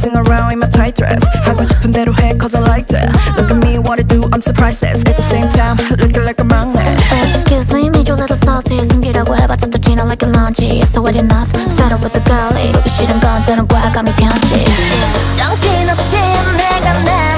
dancing around in my tight dress. 하고 싶은 대로 해 cause I like that. Look at me what I do I'm so priceless. At the same time looking like a magnet. Excuse me 미줘 little salty 숨기라고 해봤자 또 지나 like a laundry. So what enough fed up with the girl 이러기 싫은 건 저는 과감히 편지. 정신없이 내가 내